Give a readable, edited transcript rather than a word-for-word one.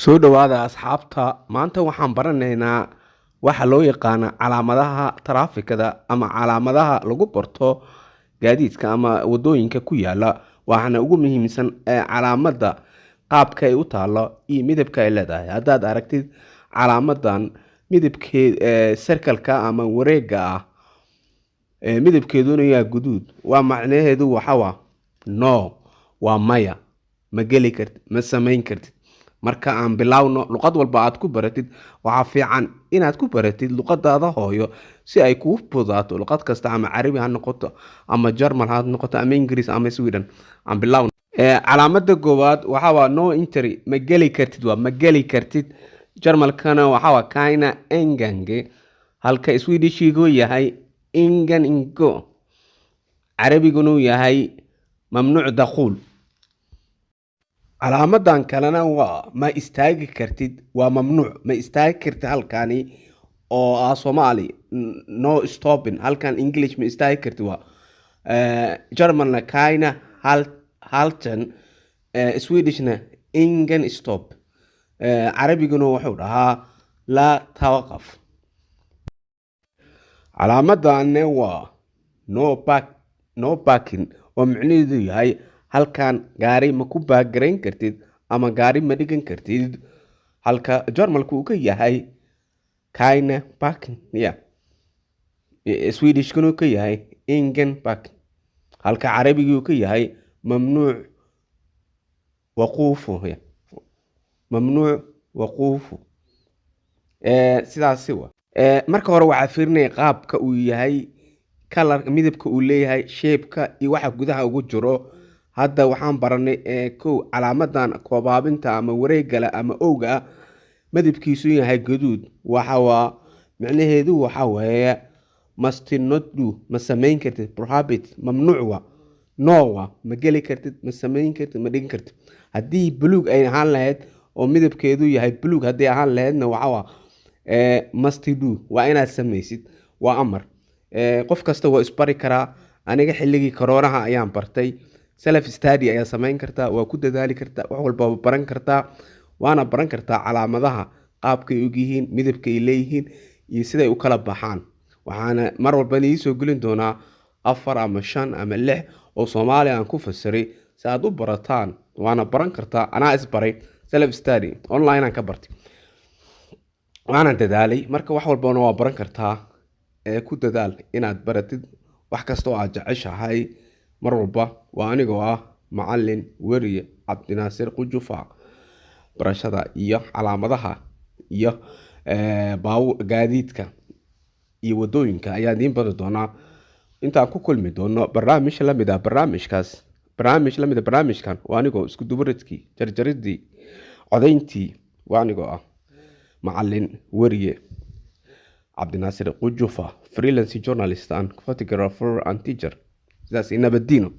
Soo dhawaada asxaabta, maanta waxaan baranaynaa waxa loo yaqaano calaamadaha taraafikada ama calaamadaha lagu barto gaadiidka ama wadooyinka ku yaala. Waxaana ugu muhiimsan calaamada qaabka ay u taalo iyo midabka ay leedahay. Haddaad aragtid calaamadan midabkeeda circle-ka ama wareega ah midabkeeduna yahay guduud, waa macnaheedu no, waa maya, ma geli kartid, ma samayn kartid. Marka aan bilowno, luqad walba aad ku baratid waxaa fiican inaad ku baratid luqadaada hooyo si ay kuu fududaato. Luqad kasta ama carabi ha noqoto ama German ha noqoto ama English ama Sweden. Aan bilowno. Calaamada koowaad waa no entry, ma geli kartid, waa ma geli kartid. German-kana waa keine Eingang, halka Swedish-igu yahay Ingen ingo. Carabiguna yahay mamnuuc dakhul. Calaamadan kalena waa ma istaagi kartid, waa mamnuuc, ma istaagi kartid halkani oo Soomaali no stopping, halkan English ma istaagi kartid waa German-na keine halten, Swedish-na ingen stop. Carabiguna wuxuu dhahaa la tawaqaf. Calaamadan waa no parking, oo macnaheedu yahay halkan gaari ma ku baagarayn kartid ama gaari ma dhigan kartid. Halka German-ku uu ka yahay keine parking, Swedish-kuna uu ka yahay ingen parking, halka Carabigu uu ka yahay mamnuuc waquufu, mamnuuc waquufu. Sidaasi waa. Marka hore waxaa fiirinaya qaabka uu yahay, midabka uu leeyahay, shape-ka iyo waxa gudaha ugu jiro. Hadda waxaan baranay calaamadan koobaabinta ama wareegga ama owga midabkiisu yahay guduud. Macnaheedu weeye must not do, ma samayn kartid, prohibit, mamnuuc, no, ma geli kartid, ma samayn kartid, ma dhigan kartid. Haddii buluug ay ahaan lahayd oo midabkeedu yahay buluug, haddii ahaan lahaydna must do, waa inaad samaysid, waa amar. Qof kasta waa isbari karaa. Aniga xilligii koronaha ayaan bartay. Self study ayaa samayn kartaa, waa ku dadaali kartaa, wax walba waa baran kartaa. Waana baran kartaa calaamadaha qaabka ay u yihiin, midabka ay leeyihiin iyo siday u kala baxaan. Waxaana mar walba idin soo gelin doonaa 4 ama 5 ama 6 oo Soomaali aan ku fasiray si aad u barataan. Waana baran kartaa, anaa isbaray self study online aan ka bartay. Waana dadaalay, marka wax walbana waa baran kartaa. Ku dadaal inaad baratid wax kasta oo aad jeceshahay. Mar walba waa anigoo macallin weriye Cabdinaasir Qujufa. Barashada iyo calaamadaha iyo gaadiidka iyo wadooyinka ayaa idin bari doonaa. Intaan ku kulmi doono barnaamij la mid ah barnaamijkan waa anigoo isku dubaridkii, jarjaridii, codayntii waa anigoo macallin weriye Cabdinaasir Qujufa, freelance journalist and photographer and teacher. Sidaas inabadino.